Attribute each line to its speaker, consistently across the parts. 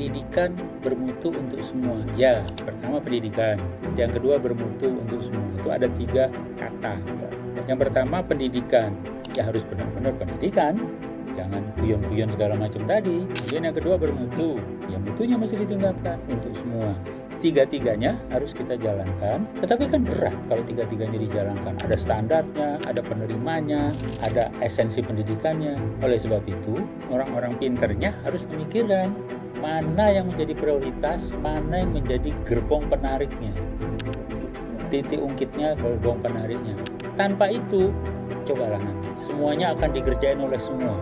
Speaker 1: pendidikan bermutu untuk semua. Ya, pertama pendidikan. Yang kedua bermutu untuk semua. Itu ada 3 kata. Yang pertama pendidikan. Ya harus benar-benar pendidikan. Jangan kuyon-kuyon segala macam tadi. Kemudian yang kedua bermutu. Ya mutunya mesti ditingkatkan untuk semua. 3-tiganya harus kita jalankan. Tetapi kan berat kalau 3-tiganya dijalankan. Ada standarnya, ada penerimanya, ada esensi pendidikannya. Oleh sebab itu, orang-orang pinternya harus memikirkan mana yang menjadi prioritas, mana yang menjadi gerbong penariknya. Titik ungkitnya, gerbong penariknya. Tanpa itu, cobalah nanti. Semuanya akan dikerjain oleh semua.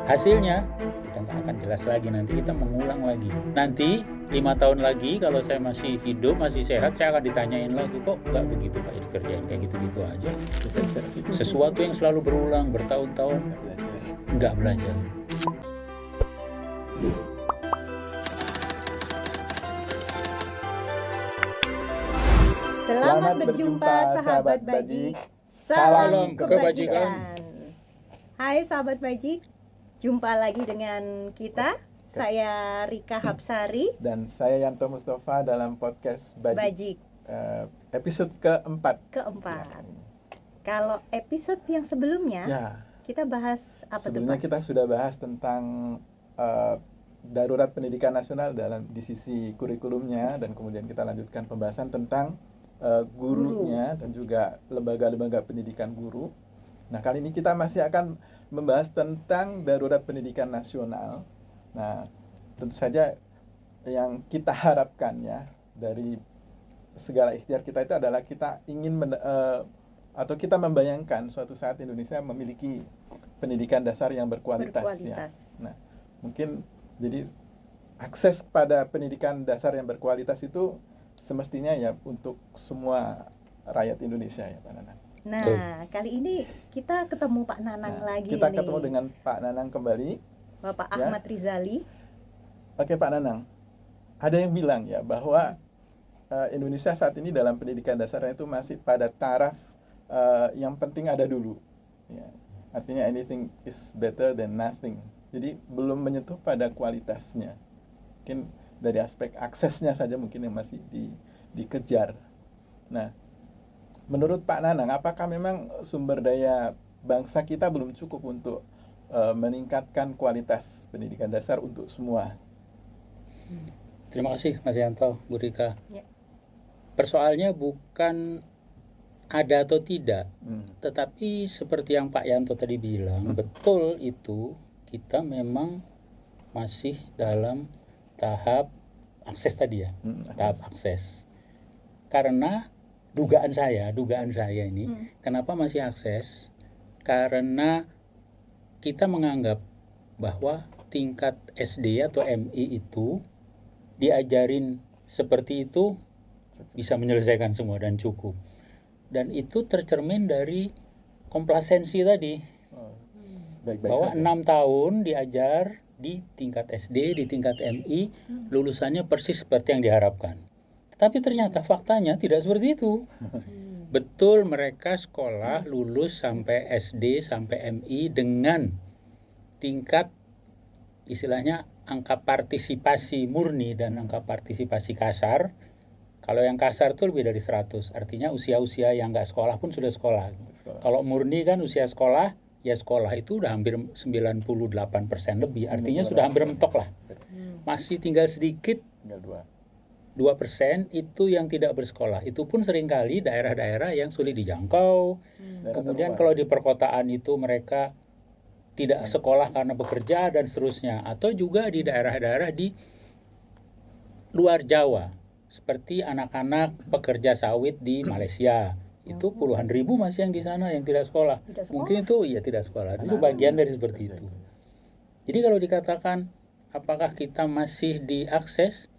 Speaker 1: Hasilnya, udah nggak akan jelas lagi. Nanti kita mengulang lagi. Nanti 5 tahun lagi kalau saya masih hidup, masih sehat, saya akan ditanyain lagi, kok nggak begitu Pak, dikerjain kayak gitu-gitu aja. Sesuatu yang selalu berulang bertahun-tahun, nggak belajar.
Speaker 2: Selamat berjumpa sahabat Bajik.
Speaker 1: Salam kebajikan.
Speaker 2: Hai sahabat Bajik, jumpa lagi dengan kita. Saya Rika Hapsari
Speaker 3: dan saya Yanto Mustafa dalam podcast Bajik. Episode keempat.
Speaker 2: Kalau episode yang sebelumnya kita bahas apa tuh Pak?
Speaker 3: Sebelumnya kita sudah bahas tentang darurat pendidikan nasional di sisi kurikulumnya, dan kemudian kita lanjutkan pembahasan tentang gurunya dan juga lembaga-lembaga pendidikan guru. Nah, kali ini kita masih akan membahas tentang darurat pendidikan nasional. Nah, tentu saja yang kita harapkan ya dari segala ikhtiar kita itu adalah kita ingin atau kita membayangkan suatu saat Indonesia memiliki pendidikan dasar yang berkualitas. Ya. Nah, mungkin jadi akses pada pendidikan dasar yang berkualitas itu semestinya ya untuk semua rakyat Indonesia ya, Pak Nanang.
Speaker 2: Nah, kali ini kita ketemu Pak Nanang lagi.
Speaker 3: Kita ketemu dengan Pak Nanang kembali.
Speaker 2: Bapak Ahmad Rizali.
Speaker 3: Oke Pak Nanang, ada yang bilang ya bahwa Indonesia saat ini dalam pendidikan dasarnya itu masih pada taraf yang penting ada dulu. Ya. Artinya anything is better than nothing. Jadi belum menyentuh pada kualitasnya. Mungkin dari aspek aksesnya saja mungkin yang masih dikejar. Nah, menurut Pak Nanang, apakah memang sumber daya bangsa kita belum cukup untuk meningkatkan kualitas pendidikan dasar untuk semua?
Speaker 1: Terima kasih Mas Yanto, Bu Rika.
Speaker 2: Ya.
Speaker 1: Persoalannya bukan ada atau tidak, tetapi seperti yang Pak Yanto tadi bilang, betul itu kita memang masih dalam tahap akses tadi ya, tahap akses. Karena dugaan saya ini, kenapa masih akses? Karena kita menganggap bahwa tingkat SD atau MI itu diajarin seperti itu bisa menyelesaikan semua dan cukup. Dan itu tercermin dari komplasensi tadi. Bahwa 6 tahun diajar di tingkat SD, di tingkat MI, lulusannya persis seperti yang diharapkan. Tapi ternyata faktanya tidak seperti itu. Betul mereka sekolah lulus sampai SD, sampai MI dengan tingkat istilahnya angka partisipasi murni dan angka partisipasi kasar. Kalau yang kasar itu lebih dari 100, artinya usia-usia yang nggak sekolah pun sudah sekolah. Kalau murni kan usia sekolah, ya sekolah itu udah hampir 98% lebih, artinya sudah hampir mentok lah. Masih tinggal sedikit, 2% itu yang tidak bersekolah. Itu pun seringkali daerah-daerah yang sulit dijangkau. Kemudian kalau di perkotaan itu mereka tidak sekolah karena bekerja dan seterusnya. Atau juga di daerah-daerah di luar Jawa. Seperti anak-anak pekerja sawit di Malaysia. Itu puluhan ribu masih yang di sana yang tidak sekolah. Mungkin itu tidak sekolah. Itu bagian dari seperti itu. Jadi kalau dikatakan apakah kita masih diakses?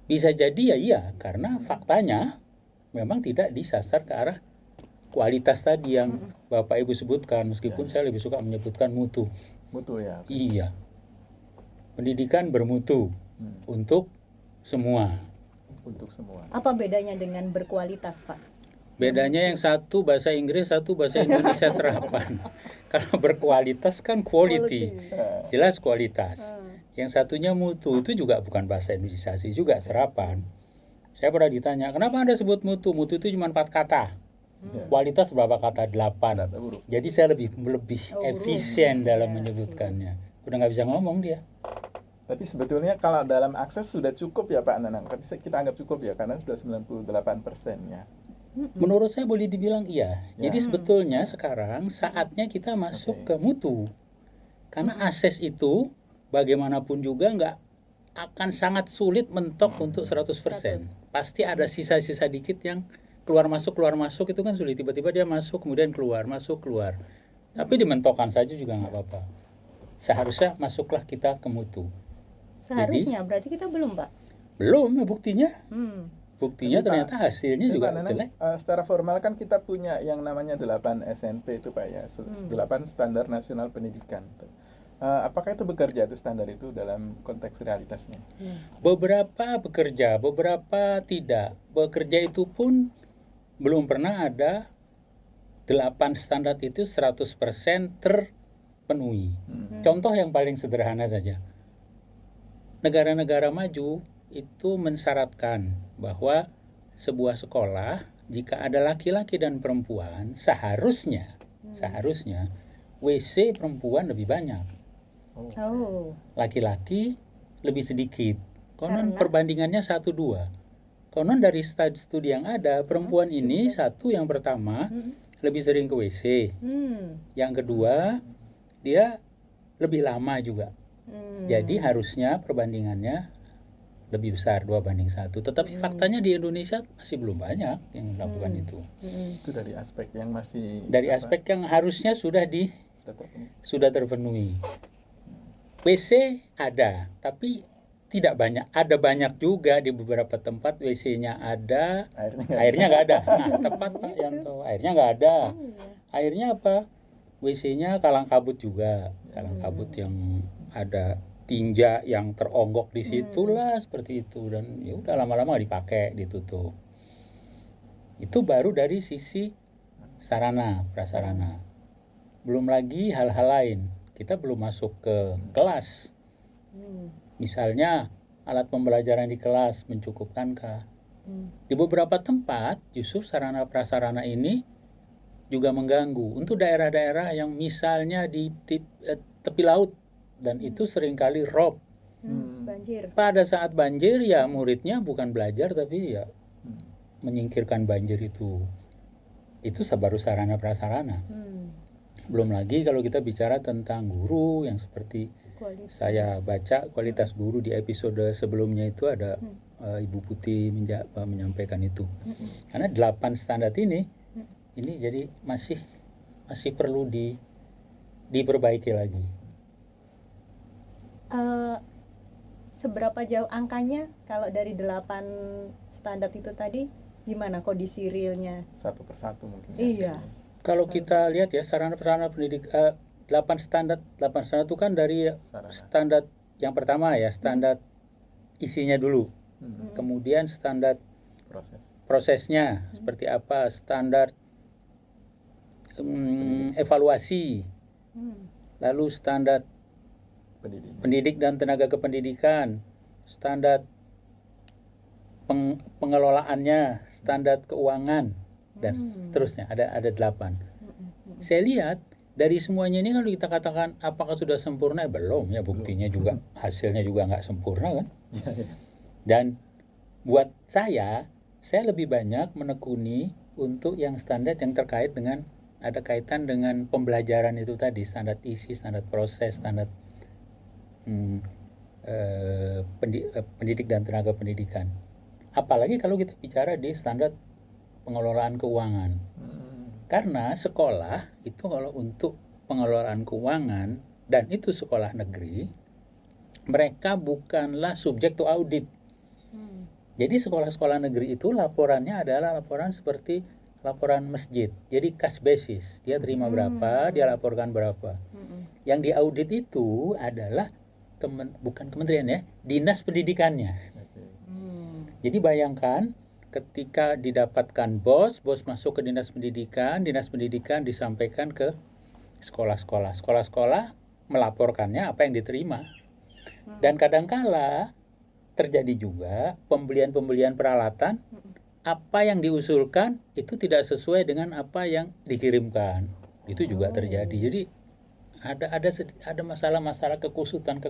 Speaker 1: Bisa jadi ya iya, karena faktanya memang tidak disasar ke arah kualitas tadi yang Bapak Ibu sebutkan, meskipun saya lebih suka menyebutkan mutu.
Speaker 3: Mutu ya.
Speaker 1: Iya. Pendidikan bermutu untuk semua.
Speaker 3: Untuk semua.
Speaker 2: Apa bedanya dengan berkualitas, Pak?
Speaker 1: Bedanya yang satu bahasa Inggris, satu bahasa Indonesia serapan. Kalau berkualitas kan quality. Jelas kualitas. Yang satunya mutu, itu juga bukan bahasa Indonesiasi juga, serapan. Saya pernah ditanya, kenapa Anda sebut mutu? Mutu itu cuma 4 kata. Kualitas berapa kata? 8. Jadi saya lebih efisien dalam menyebutkannya. Udah nggak bisa ngomong dia.
Speaker 3: Tapi sebetulnya kalau dalam akses sudah cukup ya Pak Nanang. Tapi kita anggap cukup ya, karena sudah 98%-nya.
Speaker 1: Menurut saya boleh dibilang iya. Jadi sebetulnya sekarang saatnya kita masuk ke mutu. Karena akses itu bagaimanapun juga nggak akan sangat sulit mentok untuk 100%. Pasti ada sisa-sisa dikit yang keluar masuk itu kan sulit. Tiba-tiba dia masuk kemudian keluar, masuk keluar. Tapi dimentokkan saja juga nggak apa-apa. Seharusnya masuklah kita ke mutu.
Speaker 2: Seharusnya. Jadi, berarti kita belum, Pak?
Speaker 1: Belum, ya buktinya. Buktinya jadi, ternyata hasilnya juga jelek.
Speaker 3: Secara formal kan kita punya yang namanya 8 SNP itu Pak ya, 8 Standar Nasional Pendidikan. Apakah itu bekerja itu standar itu dalam konteks realitasnya?
Speaker 1: Beberapa bekerja, beberapa tidak. Bekerja itu pun belum pernah ada 8 standar itu 100% terpenuhi. Contoh yang paling sederhana saja. Negara-negara maju itu mensyaratkan bahwa sebuah sekolah jika ada laki-laki dan perempuan seharusnya WC perempuan lebih banyak. Laki-laki lebih sedikit. Konon perbandingannya 1:2. Konon dari studi yang ada, perempuan ini satu yang pertama lebih sering ke WC. Yang kedua, dia lebih lama juga. Jadi harusnya perbandingannya lebih besar 2:1. Tetapi faktanya di Indonesia masih belum banyak yang melakukan itu.
Speaker 3: Itu dari aspek yang masih
Speaker 1: aspek yang harusnya sudah terpenuhi. WC ada, tapi tidak banyak. Ada banyak juga di beberapa tempat WC-nya ada, airnya nggak ada. Nah, tepat Pak Yanto, airnya nggak ada. Airnya apa? WC-nya kalang kabut juga, kalang kabut yang ada tinja yang teronggok di situlah seperti itu, dan ya udah lama-lama dipakai, ditutup. Itu baru dari sisi sarana prasarana. Belum lagi hal-hal lain. Kita belum masuk ke kelas. Misalnya alat pembelajaran di kelas mencukupkankah? Di beberapa tempat justru sarana prasarana ini juga mengganggu. Untuk daerah-daerah yang misalnya di tepi laut dan itu seringkali rob.
Speaker 2: Banjir.
Speaker 1: Pada saat banjir ya muridnya bukan belajar tapi ya menyingkirkan banjir itu. Itu baru sarana prasarana. Belum lagi kalau kita bicara tentang guru yang seperti saya baca kualitas guru di episode sebelumnya itu ada Ibu Putih menyampaikan itu. Karena 8 standar ini jadi masih perlu diperbaiki lagi.
Speaker 2: Seberapa jauh angkanya kalau dari 8 standar itu tadi, gimana kondisi realnya?
Speaker 3: Satu persatu mungkin.
Speaker 2: Iya.
Speaker 1: Kalau kita lihat ya sarana prasarana pendidik 8 standar itu kan dari standar yang pertama ya, standar isinya dulu. Kemudian standar prosesnya seperti apa, standar evaluasi. Lalu standar pendidik dan tenaga kependidikan, standar pengelolaannya, standar keuangan, dan seterusnya. Ada 8. Saya lihat dari semuanya ini kalau kita katakan apakah sudah sempurna, belum ya, buktinya juga hasilnya juga nggak sempurna kan. Dan buat saya lebih banyak menekuni untuk yang standar yang terkait dengan ada kaitan dengan pembelajaran itu tadi, standar isi, standar proses, standar pendidik dan tenaga pendidikan. Apalagi kalau kita bicara di standar pengelolaan keuangan. Karena sekolah itu kalau untuk pengelolaan keuangan dan itu sekolah negeri, mereka bukanlah subjek to audit. Jadi sekolah-sekolah negeri itu laporannya adalah laporan seperti laporan masjid. Jadi cash basis. Dia terima berapa, dia laporkan berapa. Yang diaudit itu adalah bukan kementerian ya, dinas pendidikannya. Jadi bayangkan ketika didapatkan bos masuk ke dinas pendidikan disampaikan ke sekolah-sekolah melaporkannya apa yang diterima. Dan kadangkala terjadi juga pembelian peralatan, apa yang diusulkan itu tidak sesuai dengan apa yang dikirimkan. Itu juga terjadi. Jadi ada masalah-masalah kekusutan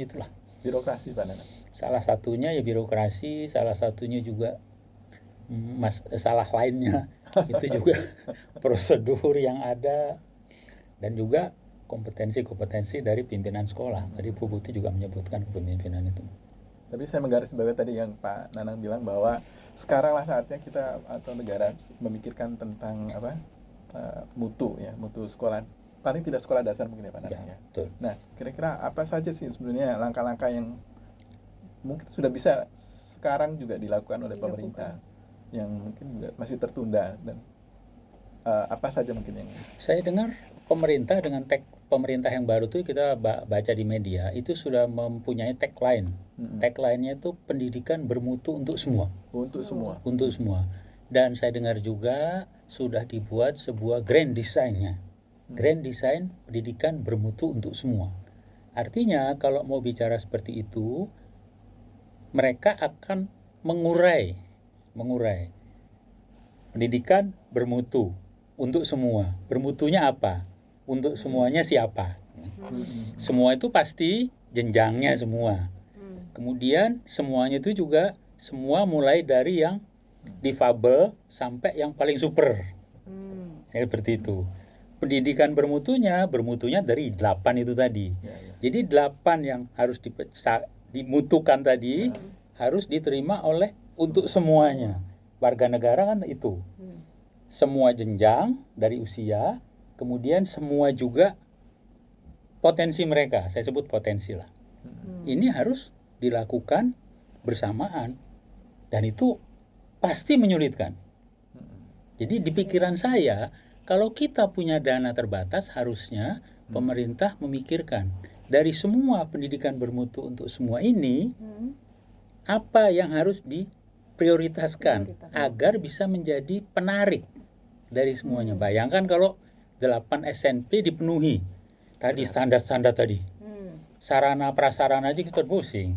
Speaker 1: itulah.
Speaker 3: Birokrasi Pak Nanang.
Speaker 1: Salah satunya ya birokrasi, salah satunya juga salah lainnya itu juga prosedur yang ada, dan juga kompetensi dari pimpinan sekolah. Tadi Bu Putih juga menyebutkan kepemimpinan itu.
Speaker 3: Tapi saya menggarisbawahi tadi yang Pak Nanang bilang bahwa sekaranglah saatnya kita atau negara memikirkan tentang mutu sekolah, paling tidak sekolah dasar mungkin ya Pak Nanang ya.
Speaker 1: Betul.
Speaker 3: Nah, kira-kira apa saja sih sebenarnya langkah-langkah yang mungkin sudah bisa sekarang juga dilakukan oleh pemerintah yang mungkin juga masih tertunda, dan apa saja mungkin yang
Speaker 1: saya dengar pemerintah dengan pemerintah yang baru tuh, kita baca di media itu sudah mempunyai tagline. Tagline-nya itu pendidikan bermutu untuk semua.
Speaker 3: Untuk semua.
Speaker 1: Untuk semua. Dan saya dengar juga sudah dibuat sebuah grand design-nya. Grand design pendidikan bermutu untuk semua. Artinya kalau mau bicara seperti itu, mereka akan mengurai pendidikan bermutu untuk semua. Bermutunya apa? Untuk semuanya siapa? Semua itu pasti jenjangnya semua. Kemudian semuanya itu juga semua mulai dari yang difabel sampai yang paling super. Seperti itu. Pendidikan bermutunya dari 8 itu tadi. Jadi 8 yang harus dimutukan tadi harus diterima oleh untuk semuanya. Warga negara kan itu. Semua jenjang dari usia, kemudian semua juga potensi mereka, saya sebut potensi lah. Ini harus dilakukan bersamaan, dan itu pasti menyulitkan. Jadi di pikiran saya, kalau kita punya dana terbatas, harusnya pemerintah memikirkan dari semua pendidikan bermutu untuk semua ini, apa yang harus diprioritaskan agar bisa menjadi penarik dari semuanya. Bayangkan kalau 8 SNP dipenuhi tadi, standar-standar tadi, sarana prasarana aja kita pusing.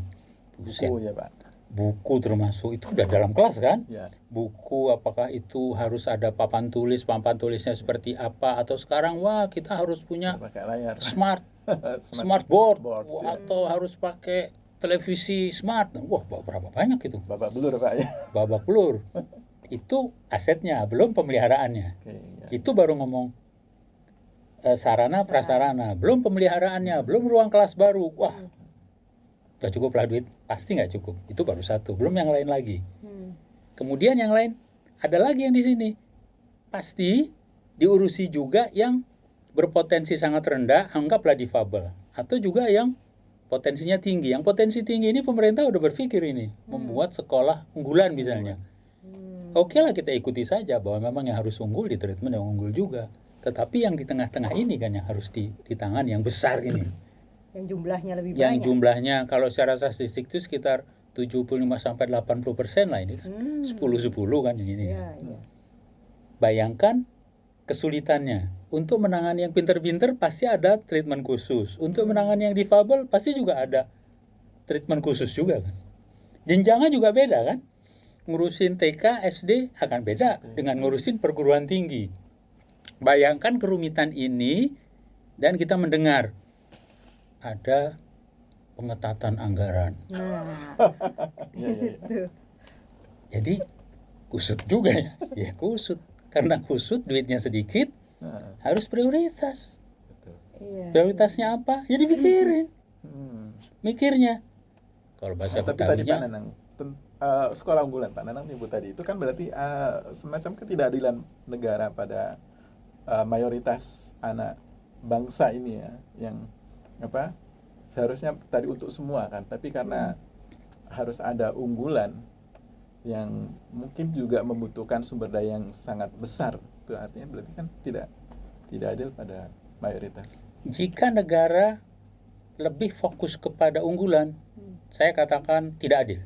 Speaker 3: Buku ya Pak.
Speaker 1: Buku termasuk itu udah dalam kelas kan?
Speaker 3: Ya.
Speaker 1: Buku apakah itu harus ada papan tulisnya seperti apa, atau sekarang kita harus punya
Speaker 3: pakai layar.
Speaker 1: smart board
Speaker 3: ya.
Speaker 1: Atau harus pakai televisi smart. Berapa banyak itu?
Speaker 3: Babak belur Pak ya.
Speaker 1: Babak belur. Itu asetnya, belum pemeliharaannya. Itu baru ngomong sarana prasarana, belum pemeliharaannya, belum ruang kelas baru. Udah cukup lah duit? Pasti nggak cukup. Itu baru satu, belum yang lain lagi. Kemudian yang lain ada lagi yang di sini. Pasti diurusi juga yang berpotensi sangat rendah, anggaplah difabel, atau juga yang potensinya tinggi. Yang potensi tinggi ini pemerintah udah berpikir ini, membuat sekolah unggulan misalnya. Oke lah, kita ikuti saja bahwa memang yang harus unggul di treatment yang unggul juga. Tetapi yang di tengah-tengah ini kan yang harus ditangani, yang besar ini.
Speaker 2: Yang jumlahnya lebih
Speaker 1: yang
Speaker 2: banyak.
Speaker 1: Jumlahnya kalau secara statistik itu sekitar 75-80% lah ini kan. 10-10 kan ini.
Speaker 2: Ya.
Speaker 1: Bayangkan kesulitannya. Untuk menangani yang pinter-pinter pasti ada treatment khusus. Untuk menangani yang difabel pasti juga ada treatment khusus juga kan. Jenjangnya juga beda kan. Ngurusin TK, SD akan beda dengan ngurusin perguruan tinggi. Bayangkan kerumitan ini, dan kita mendengar ada pengetatan anggaran.
Speaker 2: Gitu.
Speaker 1: Jadi kusut juga ya. Ya kusut. Karena kusut, duitnya sedikit, harus prioritas. Prioritasnya apa? Ya dipikirin. Mikirnya. Kalau bahasa
Speaker 3: tapi tadi Pak
Speaker 1: Betawinya,
Speaker 3: Nanang, sekolah unggulan Pak Nanang nyebut tadi itu kan berarti semacam ketidakadilan negara pada mayoritas anak bangsa ini ya, yang seharusnya tadi untuk semua kan, tapi karena harus ada unggulan yang mungkin juga membutuhkan sumber daya yang sangat besar, itu artinya berarti kan tidak adil pada mayoritas.
Speaker 1: Jika negara lebih fokus kepada unggulan, saya katakan tidak adil.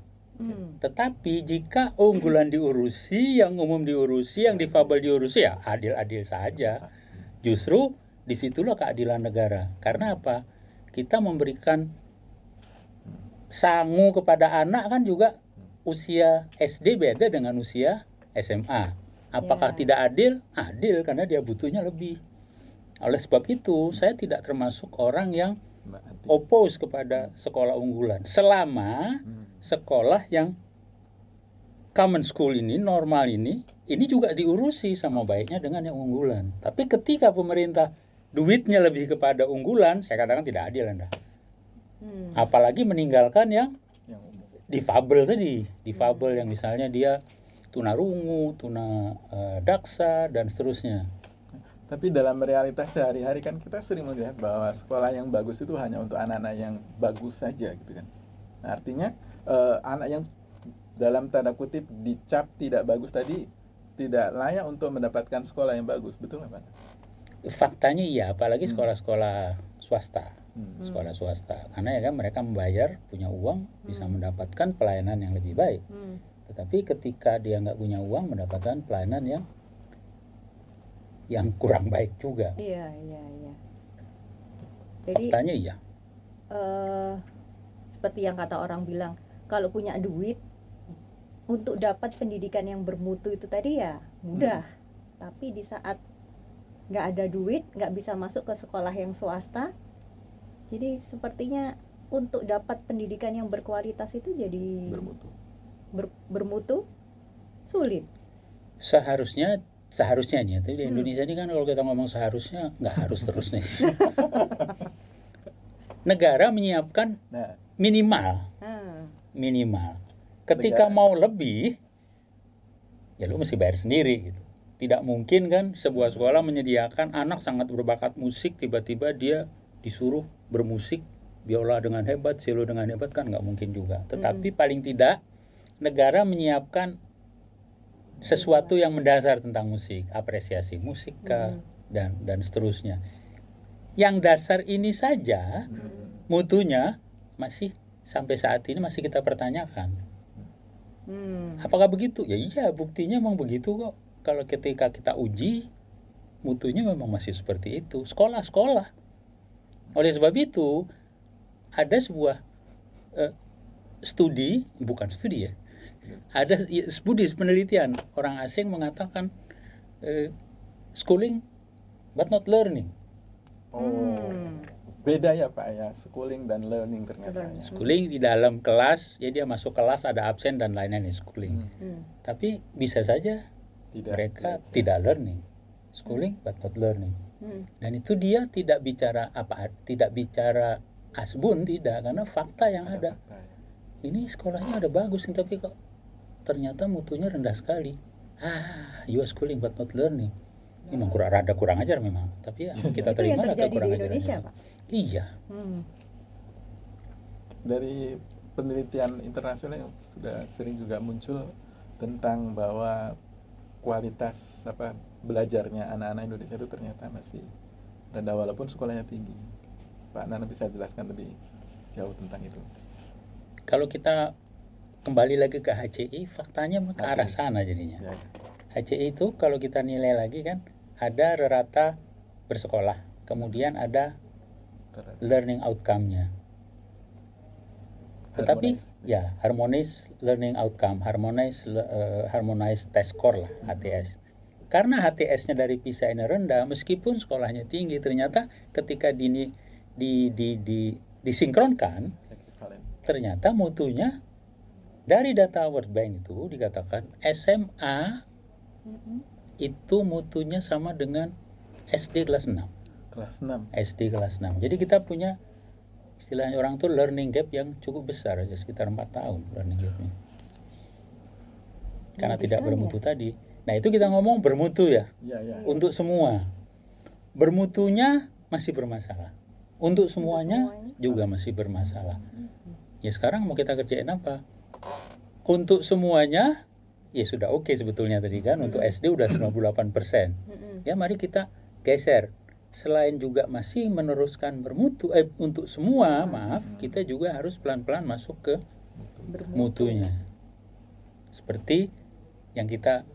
Speaker 1: Tetapi jika unggulan diurusi, yang umum diurusi, yang difabel diurusi, ya adil-adil saja. Justru disitulah keadilan negara. Karena apa? Kita memberikan sangu kepada anak kan juga usia SD beda dengan usia SMA. Apakah
Speaker 2: Ya.
Speaker 1: tidak adil? Adil, karena dia butuhnya lebih. Oleh sebab itu, saya tidak termasuk orang yang
Speaker 3: Mbak Anti.
Speaker 1: oppose kepada sekolah unggulan. Selama sekolah yang common school ini, normal ini juga diurusi sama baiknya dengan yang unggulan. Tapi ketika pemerintah duitnya lebih kepada unggulan, saya katakan tidak adil Anda. Apalagi meninggalkan yang
Speaker 3: Yang umum.
Speaker 1: difabel tadi, difabel yang misalnya dia tunarungu, daksa dan seterusnya.
Speaker 3: Tapi dalam realitas sehari-hari kan kita sering melihat bahwa sekolah yang bagus itu hanya untuk anak-anak yang bagus saja gitu kan. Nah, artinya anak yang dalam tanda kutip dicap tidak bagus tadi tidak layak untuk mendapatkan sekolah yang bagus, betul nggak Pak?
Speaker 1: Faktanya iya, apalagi sekolah-sekolah swasta. Sekolah swasta, karena ya kan mereka membayar, punya uang, bisa mendapatkan pelayanan yang lebih baik. Tetapi ketika dia nggak punya uang, mendapatkan pelayanan yang kurang baik juga.
Speaker 2: Iya. Jadi
Speaker 1: Faktanya iya.
Speaker 2: seperti yang kata orang bilang, kalau punya duit untuk dapat pendidikan yang bermutu itu tadi ya mudah. Tapi di saat nggak ada duit, nggak bisa masuk ke sekolah yang swasta, jadi sepertinya untuk dapat pendidikan yang berkualitas itu jadi bermutu sulit.
Speaker 1: Seharusnya nih, tapi di Indonesia ini kan kalau kita ngomong seharusnya nggak harus terus nih. Negara menyiapkan minimal. Ketika mau lebih, ya lu mesti bayar sendiri gitu. Tidak mungkin kan sebuah sekolah menyediakan anak sangat berbakat musik, tiba-tiba dia disuruh bermusik biola dengan hebat, cello dengan hebat, kan nggak mungkin juga. Tetapi paling tidak negara menyiapkan sesuatu yang mendasar tentang musik, apresiasi musika dan seterusnya. Yang dasar ini saja mutunya masih sampai saat ini masih kita pertanyakan. Apakah begitu? Ya iya, buktinya memang begitu kok. Kalau ketika kita uji, mutunya memang masih seperti itu. Sekolah-sekolah. Oleh sebab itu, ada sebuah bukan studi ya, ada penelitian orang asing mengatakan schooling but not learning.
Speaker 3: Beda ya Pak ya, schooling dan learning ternyata.
Speaker 1: Schooling di dalam kelas, ya dia masuk kelas ada absen dan lain-lain schooling. Tapi bisa saja mereka tidak learning. Schooling but not learning. Dan itu dia tidak bicara asbun, tidak, karena fakta yang ada. Ini sekolahnya ada bagus nih, tapi kok ternyata mutunya rendah sekali. You are schooling but not learning. Memang kurang ajar memang, tapi ya kita terima lah kurang ajar.
Speaker 2: Indonesia, Pak.
Speaker 1: Iya.
Speaker 3: Dari penelitian internasional sudah sering juga muncul tentang bahwa kualitas belajarnya anak-anak Indonesia itu ternyata masih rendah walaupun sekolahnya tinggi. Pak Nana bisa jelaskan lebih jauh tentang itu.
Speaker 1: Kalau kita kembali lagi ke HCI, faktanya ke arah sana jadinya. Ya. HCI itu kalau kita nilai lagi kan ada rata bersekolah, kemudian ada learning outcome-nya. Tetapi harmonize learning outcome, harmonize test score lah, HTS. Karena HTS-nya dari PISA ini rendah, meskipun sekolahnya tinggi, ternyata ketika disinkronkan, ternyata mutunya dari data World Bank itu dikatakan SMA itu mutunya sama dengan SD kelas 6. SD kelas 6. Jadi kita punya istilahnya orang tuh learning gap yang cukup besar, aja sekitar 4 tahun learning gapnya. Karena tidak bermutu tadi. Nah itu kita ngomong bermutu ya. Untuk semua. Bermutunya masih bermasalah. Untuk semuanya juga masih bermasalah. Ya sekarang mau kita kerjain apa? Untuk semuanya ya sudah oke sebetulnya tadi kan. Untuk SD udah 98%. Ya mari kita geser. Selain juga masih meneruskan bermutu, untuk semua kita juga harus pelan-pelan masuk ke mutunya. Seperti yang kita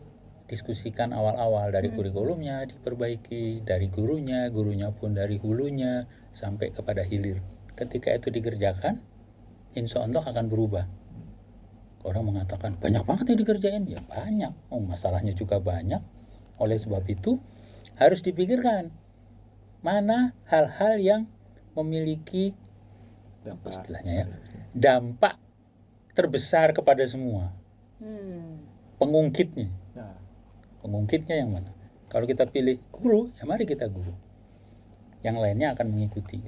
Speaker 1: diskusikan awal-awal, dari kurikulumnya diperbaiki, dari gurunya pun dari hulunya sampai kepada hilir. Ketika itu dikerjakan, insya Allah akan berubah. Orang mengatakan banyak banget yang dikerjain, ya banyak, masalahnya juga banyak. Oleh sebab itu harus dipikirkan mana hal-hal yang memiliki istilahnya ya, dampak terbesar kepada semua. Pengungkitnya yang mana? Kalau kita pilih guru, ya mari kita guru. Yang lainnya akan mengikuti.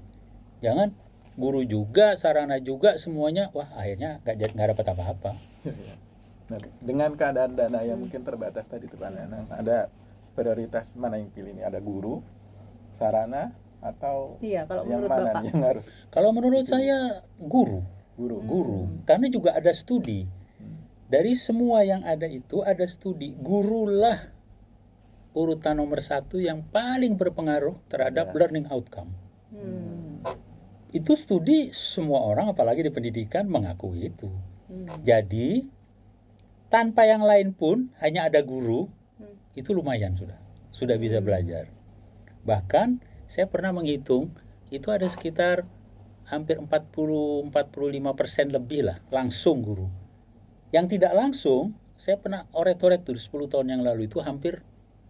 Speaker 1: Jangan guru juga, sarana juga, semuanya, wah akhirnya nggak dapat apa-apa.
Speaker 3: Nah, dengan keadaan dana yang mungkin terbatas tadi Pak Nanang, ada prioritas mana yang pilih ini? Ada guru, sarana, atau
Speaker 2: kalau
Speaker 3: yang
Speaker 2: menurut
Speaker 3: mana
Speaker 2: Bapak?
Speaker 3: nih yang harus?
Speaker 1: Kalau menurut saya guru. Karena juga ada studi. Dari semua yang ada itu ada studi. Gurulah urutan nomor 1 yang paling berpengaruh terhadap learning outcome. Itu studi semua orang, apalagi di pendidikan, mengakui itu. Jadi tanpa yang lain pun hanya ada guru, itu lumayan sudah bisa belajar. Bahkan saya pernah menghitung itu ada sekitar hampir 40-45% lebih lah langsung guru. Yang tidak langsung saya pernah oret-oret tuh 10 tahun yang lalu itu hampir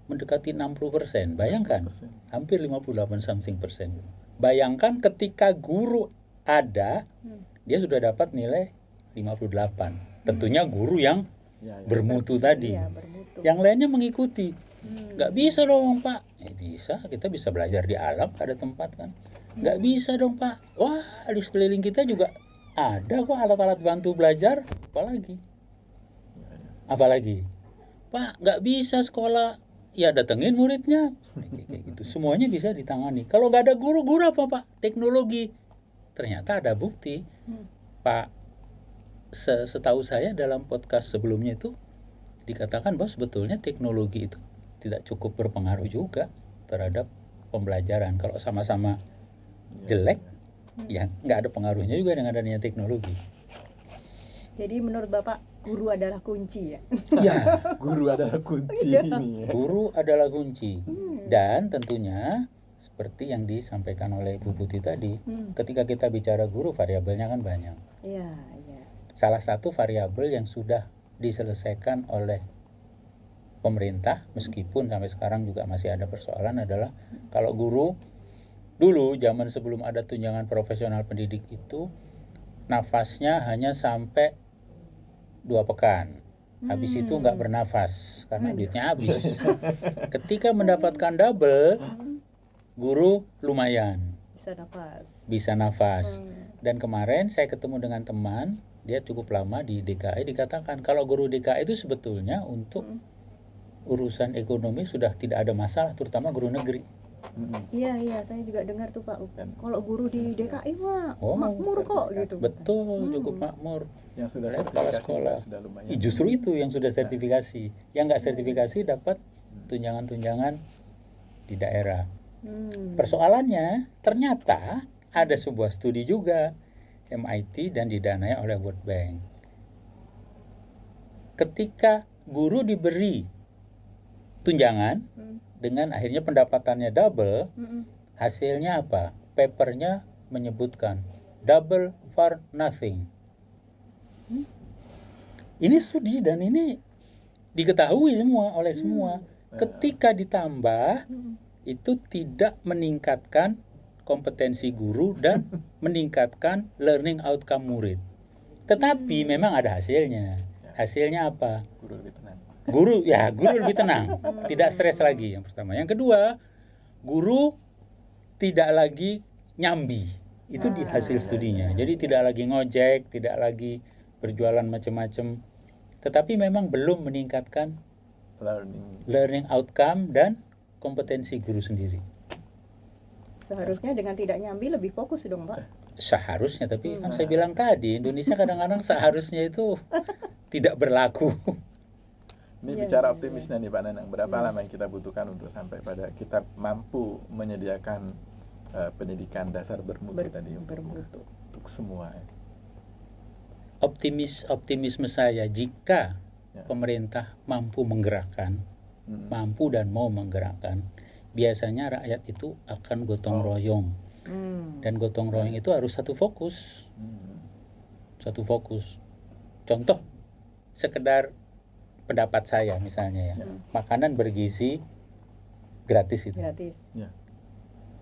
Speaker 1: mendekati 60%. Bayangkan, hampir 58 something persen. Bayangkan ketika guru ada, dia sudah dapat nilai 58. Tentunya guru yang bermutu tadi.
Speaker 2: Bermutu.
Speaker 1: Yang lainnya mengikuti. Nggak bisa dong Pak. Bisa, kita bisa belajar di alam, ada tempat kan. Nggak bisa dong Pak. Wah, di sekeliling kita juga ada kok alat-alat bantu belajar. Apalagi. Pak, nggak bisa sekolah. Ya datengin muridnya, kayak gitu. Semuanya bisa ditangani. Kalau nggak ada guru apa Pak? Teknologi. Ternyata ada bukti, Pak. Setahu saya dalam podcast sebelumnya itu dikatakan bahwa sebetulnya teknologi itu tidak cukup berpengaruh juga terhadap pembelajaran. Kalau sama-sama jelek, ya nggak ada pengaruhnya juga dengan adanya teknologi.
Speaker 2: Jadi menurut Bapak guru adalah kunci ya?
Speaker 1: Ya,
Speaker 3: guru adalah kunci.
Speaker 1: Guru adalah kunci. Dan tentunya seperti yang disampaikan oleh Bu Putih tadi, ketika kita bicara guru, variabelnya kan banyak.
Speaker 2: Iya.
Speaker 1: Salah satu variabel yang sudah diselesaikan oleh pemerintah, meskipun sampai sekarang juga masih ada persoalan, adalah kalau guru dulu zaman sebelum ada tunjangan profesional pendidik itu nafasnya hanya sampai 2 pekan. Habis itu nggak bernafas karena duitnya habis. Ketika mendapatkan double, guru lumayan bisa nafas. Dan kemarin saya ketemu dengan teman, dia cukup lama di DKI, dikatakan kalau guru DKI itu sebetulnya untuk urusan ekonomi sudah tidak ada masalah, terutama guru negeri.
Speaker 2: Iya, saya juga dengar tuh Pak. Kalau guru di DKI mah makmur kok gitu.
Speaker 1: Betul, cukup makmur.
Speaker 3: Yang sudah
Speaker 1: kepala sekolah. Justru itu yang sudah sertifikasi. Yang nggak sertifikasi dapat tunjangan-tunjangan di daerah. Persoalannya ternyata ada sebuah studi juga MIT dan didanai oleh World Bank. Ketika guru diberi tunjangan dengan akhirnya pendapatannya double, hasilnya apa? Papernya menyebutkan double for nothing. Ini studi dan ini diketahui semua oleh semua. Ketika ditambah, itu tidak meningkatkan kompetensi guru dan meningkatkan learning outcome murid. Tetapi memang ada hasilnya. Hasilnya apa?
Speaker 3: Guru lebih tenang.
Speaker 1: Guru lebih tenang, tidak stres lagi. Yang pertama. Yang kedua, guru tidak lagi nyambi. Itu di hasil studinya. Jadi tidak lagi ngojek, tidak lagi berjualan macam-macam. Tetapi memang belum meningkatkan learning outcome dan kompetensi guru sendiri.
Speaker 2: Seharusnya dengan tidak nyambi lebih fokus dong Pak.
Speaker 1: Seharusnya, tapi kan saya bilang tadi Indonesia kadang-kadang seharusnya itu tidak berlaku.
Speaker 3: Ini bicara optimisnya nih Pak Nanang, berapa lama yang kita butuhkan untuk sampai pada kita mampu menyediakan pendidikan dasar bermutu tadi untuk semua.
Speaker 1: Optimisme saya jika pemerintah mampu menggerakkan, mampu dan mau menggerakkan, biasanya rakyat itu akan gotong royong. Dan gotong royong itu harus satu fokus. satu fokus. Contoh sekedar pendapat saya misalnya ya, makanan bergizi gratis itu.
Speaker 2: Gratis.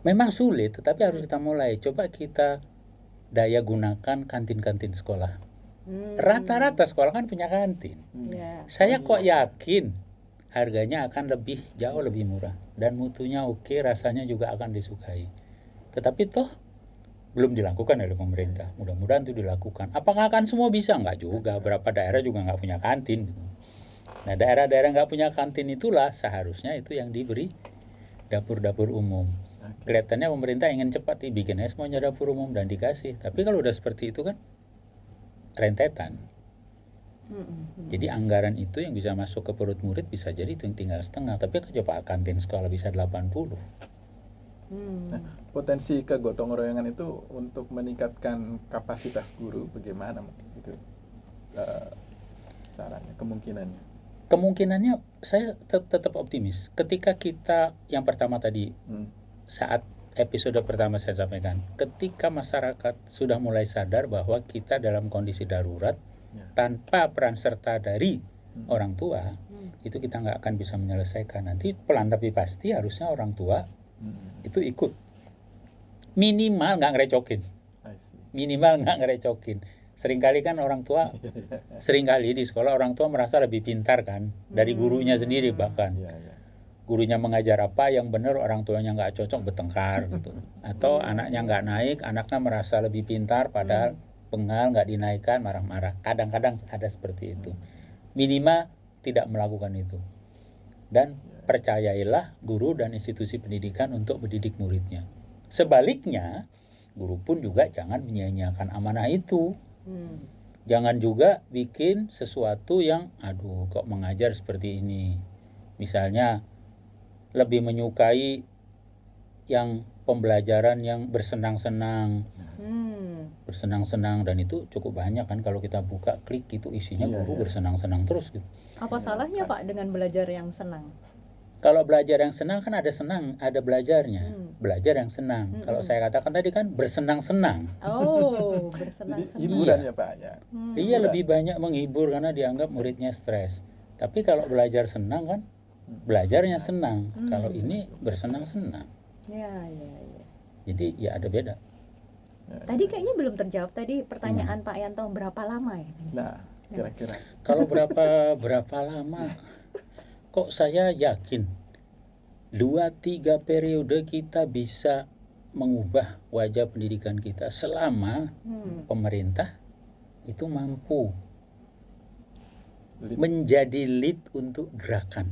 Speaker 1: Memang sulit, tetapi harus kita mulai. Coba kita daya gunakan kantin-kantin sekolah. Rata-rata sekolah kan punya kantin.
Speaker 2: Ya.
Speaker 1: Saya kok yakin harganya akan jauh lebih murah dan mutunya oke, rasanya juga akan disukai. Tetapi toh belum dilakukan oleh pemerintah. Mudah-mudahan itu dilakukan. Apakah akan semua bisa? Enggak juga. Berapa daerah juga nggak punya kantin. Nah, daerah-daerah nggak punya kantin itulah seharusnya itu yang diberi dapur-dapur umum. Kelihatannya pemerintah ingin cepat bikin semuanya dapur umum dan dikasih. Tapi kalau udah seperti itu kan rentetan. Jadi anggaran itu yang bisa masuk ke perut murid bisa jadi itu yang tinggal setengah. Tapi coba kantin sekolah bisa 80.
Speaker 3: Nah, potensi kegotong royongan itu untuk meningkatkan kapasitas guru bagaimana itu caranya, kemungkinannya
Speaker 1: saya tetap optimis. Ketika kita yang pertama tadi saat episode pertama saya sampaikan, ketika masyarakat sudah mulai sadar bahwa kita dalam kondisi darurat tanpa peran serta dari orang tua, itu kita nggak akan bisa menyelesaikan. Nanti pelan tapi pasti harusnya orang tua itu ikut, minimal nggak ngerecokin. Seringkali kan orang tua, seringkali di sekolah orang tua merasa lebih pintar kan dari gurunya sendiri, bahkan gurunya mengajar apa yang benar orang tuanya nggak cocok, bertengkar gitu. Atau anaknya nggak naik, anaknya merasa lebih pintar padahal bengal nggak dinaikkan, marah-marah. Kadang-kadang ada seperti itu. Minimal tidak melakukan itu. Dan percayailah guru dan institusi pendidikan untuk mendidik muridnya. Sebaliknya, guru pun juga jangan menyia-nyiakan amanah itu. Jangan juga bikin sesuatu yang kok mengajar seperti ini. Misalnya lebih menyukai yang pembelajaran yang bersenang-senang. Bersenang-senang, dan itu cukup banyak kan kalau kita buka klik itu isinya guru bersenang-senang terus gitu.
Speaker 2: Apa salahnya Pak dengan belajar yang senang?
Speaker 1: Kalau belajar yang senang kan ada senang, ada belajarnya. Belajar yang senang. Kalau saya katakan tadi kan bersenang-senang.
Speaker 2: Oh, bersenang-senang.
Speaker 3: Jadi hiburan ya Pak ya.
Speaker 1: Iya, lebih banyak menghibur karena dianggap muridnya stres. Tapi kalau belajar senang kan belajarnya senang. Kalau ini bersenang-senang.
Speaker 2: Ya.
Speaker 1: Jadi ya ada beda.
Speaker 2: Tadi kayaknya belum terjawab tadi pertanyaan Pak Yanto, berapa lama ya?
Speaker 3: Nah, kira-kira.
Speaker 1: Kalau berapa lama? Kok saya yakin 2-3 periode kita bisa mengubah wajah pendidikan kita selama pemerintah itu mampu menjadi lead untuk gerakan.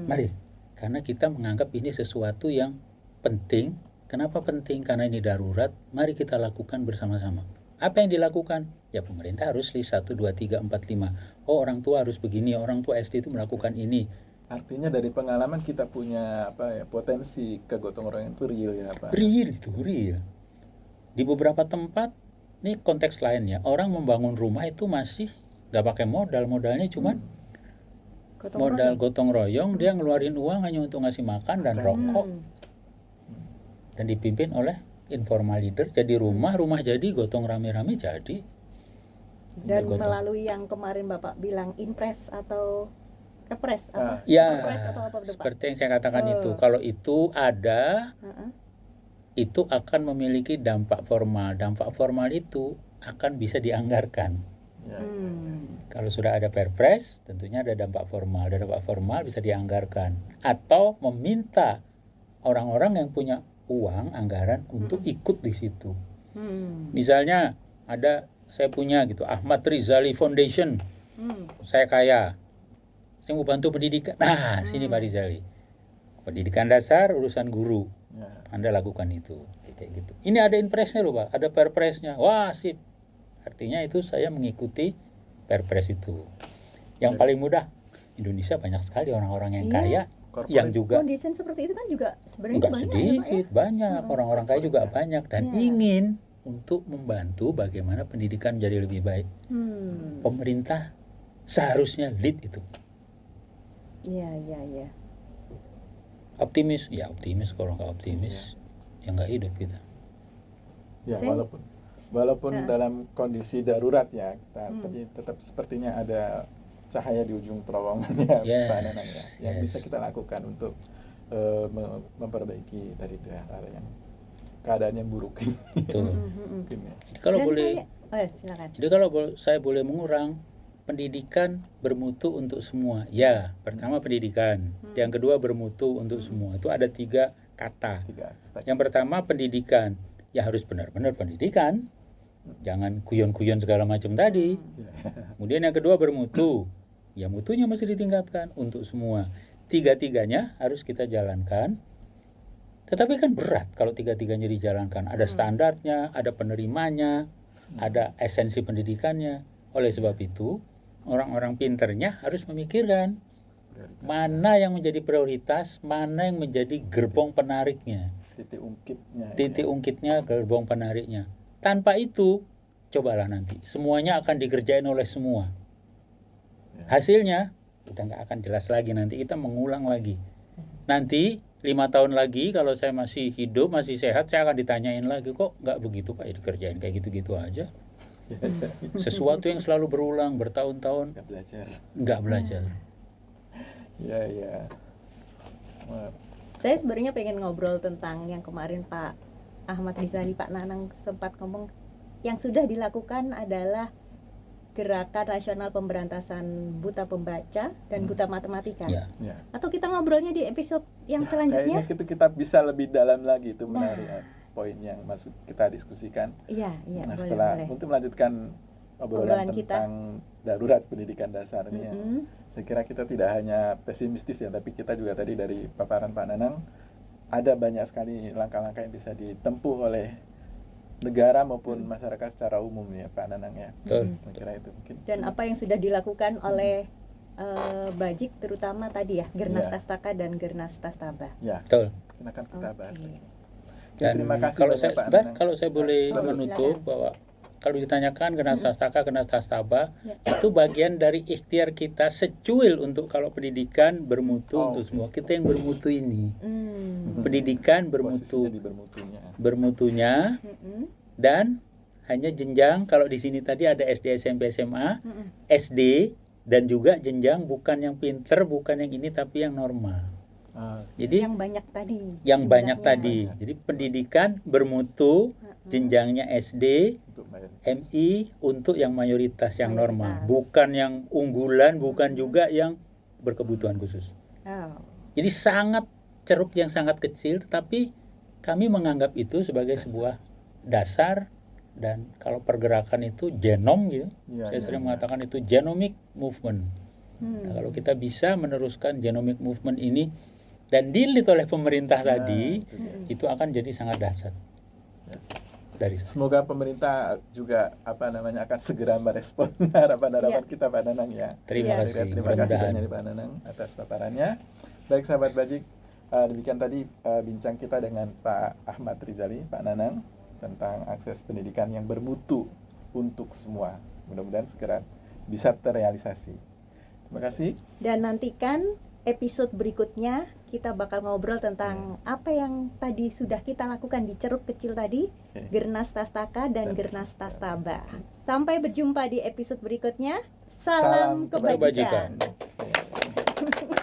Speaker 1: Mari, karena kita menganggap ini sesuatu yang penting. Kenapa penting? Karena ini darurat. Mari kita lakukan bersama-sama. Apa yang dilakukan? Ya pemerintah harus list 1, 2, 3, 4, 5. Oh, orang tua harus begini, orang tua SD itu melakukan ini.
Speaker 3: Artinya dari pengalaman kita punya potensi kegotong royongan itu real ya Pak?
Speaker 1: Real. Di beberapa tempat, ini konteks lainnya, orang membangun rumah itu masih gak pakai modalnya cuman modal gotong royong. Dia ngeluarin uang hanya untuk ngasih makan dan rokok. Dan dipimpin oleh informal leader. Jadi rumah jadi, gotong rame-rame jadi.
Speaker 2: Dan melalui yang kemarin Bapak bilang impres atau kepres apa?
Speaker 1: Ya,
Speaker 2: kepres atau apa
Speaker 1: seperti yang saya katakan itu. Kalau itu ada, itu akan memiliki dampak formal. Dampak formal itu akan bisa dianggarkan. Kalau sudah ada perpres, tentunya ada dampak formal. Ada dampak formal bisa dianggarkan. Atau meminta orang-orang yang punya uang, anggaran untuk ikut di situ. Misalnya saya punya gitu, Ahmad Rizali Foundation. Saya kaya. Saya mau bantu pendidikan. Nah, sini Pak Rizali. Pendidikan dasar, urusan guru. Anda lakukan itu. Kayak gitu. Ini ada impresnya loh Pak, ada perpresnya. Wah, sip. Artinya itu saya mengikuti perpres itu. Yang paling mudah, Indonesia banyak sekali orang-orang yang kaya. Yang juga
Speaker 2: kondisi seperti itu kan juga sebenarnya
Speaker 1: enggak
Speaker 2: banyak
Speaker 1: sedikit,
Speaker 2: ya, Pak,
Speaker 1: banyak orang-orang kaya juga banyak dan ingin untuk membantu bagaimana pendidikan jadi lebih baik. Pemerintah seharusnya lead itu.
Speaker 2: Iya.
Speaker 1: Optimis, kalau nggak optimis ya nggak hidup kita.
Speaker 3: Ya, walaupun Walaupun
Speaker 2: Nah.
Speaker 3: dalam kondisi darurat ya,
Speaker 2: Hmm.
Speaker 3: tapi tetap sepertinya ada cahaya di ujung terowongannya,
Speaker 1: Yes.
Speaker 3: Pak Nanang ya, yang
Speaker 1: Yes.
Speaker 3: bisa kita lakukan untuk memperbaiki tadi itu ya, hal yang keadaan yang buruk.
Speaker 1: Betul.
Speaker 3: Mungkin ya.
Speaker 1: Jadi kalau
Speaker 2: Dan
Speaker 1: boleh,
Speaker 2: silakan.
Speaker 1: jadi kalau saya boleh mengurang, pendidikan bermutu untuk semua. Ya, pertama pendidikan, yang kedua bermutu untuk semua. Itu ada 3 kata.
Speaker 3: 3 aspek.
Speaker 1: Yang pertama pendidikan, ya harus benar-benar pendidikan, jangan kuyon-kuyon segala macam tadi.
Speaker 3: Ya.
Speaker 1: Kemudian yang kedua bermutu, ya mutunya mesti ditingkatkan untuk semua. 3-tiganya harus kita jalankan. Tetapi kan berat kalau 3-tiganya dijalankan. Ada standarnya, ada penerimanya, ada esensi pendidikannya. Oleh sebab itu, orang-orang pinternya harus memikirkan
Speaker 3: Prioritas.
Speaker 1: mana yang menjadi prioritas, mana yang menjadi gerbong penariknya.
Speaker 3: Titik ungkitnya.
Speaker 1: Titik
Speaker 3: ya.
Speaker 1: ungkitnya, gerbong penariknya. Tanpa itu, cobalah nanti. Semuanya akan dikerjain oleh semua.
Speaker 3: Ya.
Speaker 1: Hasilnya, udah nggak akan jelas lagi. Nanti kita mengulang lagi. Nanti, 5 tahun lagi, kalau saya masih hidup, masih sehat, saya akan ditanyain lagi. Kok nggak begitu Pak, ya dikerjain kayak gitu-gitu aja. Sesuatu yang selalu berulang, bertahun-tahun,
Speaker 3: Nggak belajar.
Speaker 1: nggak belajar.
Speaker 3: Ya, ya. Wah,
Speaker 2: Saya sebenarnya pengen ngobrol tentang yang kemarin Pak Ahmad Rizali, Pak Nanang sempat ngomong, yang sudah dilakukan adalah Gerakan Nasional Pemberantasan Buta Pembaca dan Buta Matematika.
Speaker 1: Ya.
Speaker 3: ya.
Speaker 2: Atau kita ngobrolnya di episode yang
Speaker 3: Kayaknya
Speaker 2: selanjutnya?
Speaker 3: itu kita bisa lebih dalam lagi itu menarik
Speaker 2: Nah.
Speaker 3: poin yang masuk kita diskusikan.
Speaker 2: Iya,
Speaker 3: Nah,
Speaker 2: boleh,
Speaker 3: setelah
Speaker 2: boleh.
Speaker 3: untuk melanjutkan obrolan
Speaker 2: Obrolan kita.
Speaker 3: tentang darurat pendidikan dasar ini, ya,
Speaker 2: Mm-mm.
Speaker 3: saya kira kita tidak hanya pesimistis ya, tapi kita juga tadi dari paparan Pak Nanang ada banyak sekali langkah-langkah yang bisa ditempuh oleh negara maupun masyarakat secara umum ya, Pak Nanang ya.
Speaker 1: Betul.
Speaker 3: Saya kira itu mungkin.
Speaker 2: Dan apa yang sudah dilakukan oleh Bajik, terutama tadi ya, Gernas
Speaker 3: Ya.
Speaker 2: Tastaka dan Gernas Tastaba.
Speaker 3: Ya,
Speaker 1: Betul.
Speaker 3: akan kita bahas
Speaker 2: Oke.
Speaker 3: lagi. Ya,
Speaker 1: Dan
Speaker 3: terima kasih
Speaker 1: kalau
Speaker 3: banyak,
Speaker 1: saya,
Speaker 3: Pak
Speaker 1: sebentar,
Speaker 3: Nanang.
Speaker 1: kalau saya boleh
Speaker 2: Oh,
Speaker 1: menutup
Speaker 2: silakan.
Speaker 1: bahwa kalau ditanyakan Gernas Tastaka, Gernas Tastaba,
Speaker 2: Ya.
Speaker 1: itu bagian dari ikhtiar kita secuil untuk kalau pendidikan bermutu
Speaker 3: Oh,
Speaker 1: untuk
Speaker 3: oke.
Speaker 1: semua. Kita yang bermutu ini.
Speaker 2: Hmm.
Speaker 1: Pendidikan
Speaker 3: Posisinya
Speaker 1: bermutu,
Speaker 3: di bermutunya.
Speaker 1: bermutunya,
Speaker 2: Mm-mm.
Speaker 1: dan hanya jenjang, kalau di sini tadi ada SD, SMP, SMA,
Speaker 2: Mm-mm.
Speaker 1: SD, dan juga jenjang bukan yang pinter, bukan yang ini, tapi yang normal.
Speaker 3: Ah,
Speaker 1: Jadi
Speaker 2: Yang banyak tadi.
Speaker 1: yang banyak
Speaker 2: jumlahnya.
Speaker 1: tadi. Jadi pendidikan bermutu,
Speaker 2: Mm-mm.
Speaker 1: jenjangnya SD,
Speaker 3: untuk mayoritas.
Speaker 1: MI untuk yang mayoritas, yang normal,
Speaker 2: Mayoritas.
Speaker 1: bukan yang unggulan, bukan juga yang berkebutuhan khusus.
Speaker 2: Oh.
Speaker 1: Jadi sangat ceruk yang sangat kecil, tetapi kami menganggap itu sebagai sebuah dasar. Dan kalau pergerakan itu genom gitu,
Speaker 3: Iya,
Speaker 1: saya
Speaker 3: iya,
Speaker 1: sering
Speaker 3: iya.
Speaker 1: mengatakan itu genomic movement. Nah, kalau kita bisa meneruskan genomic movement ini dan dilit oleh pemerintah
Speaker 3: Nah,
Speaker 1: tadi,
Speaker 3: itu dia.
Speaker 1: itu akan jadi sangat dahsyat.
Speaker 3: Ya.
Speaker 1: Dari
Speaker 3: Semoga pemerintah juga akan segera merespon harapan-harapan
Speaker 2: Iya.
Speaker 3: kita, Pak Nanang ya.
Speaker 1: terima
Speaker 2: Iya.
Speaker 1: kasih,
Speaker 3: Terima kasih
Speaker 1: mudah-mudahan.
Speaker 3: banyak Pak Nanang atas paparannya. Baik sahabat Bajik, demikian tadi bincang kita dengan Pak Ahmad Rizali, Pak Nanang, tentang akses pendidikan yang bermutu untuk semua. Mudah-mudahan segera bisa terrealisasi. Terima kasih.
Speaker 2: Dan nantikan episode berikutnya, kita bakal ngobrol tentang apa yang tadi sudah kita lakukan di ceruk kecil tadi,
Speaker 3: Oke.
Speaker 2: Gernas Tastaka dan
Speaker 3: Dan-
Speaker 2: Gernas Tastaba. Sampai berjumpa di episode berikutnya.
Speaker 3: Salam
Speaker 2: Salam kebajikan.
Speaker 1: kebajikan.
Speaker 3: Ya.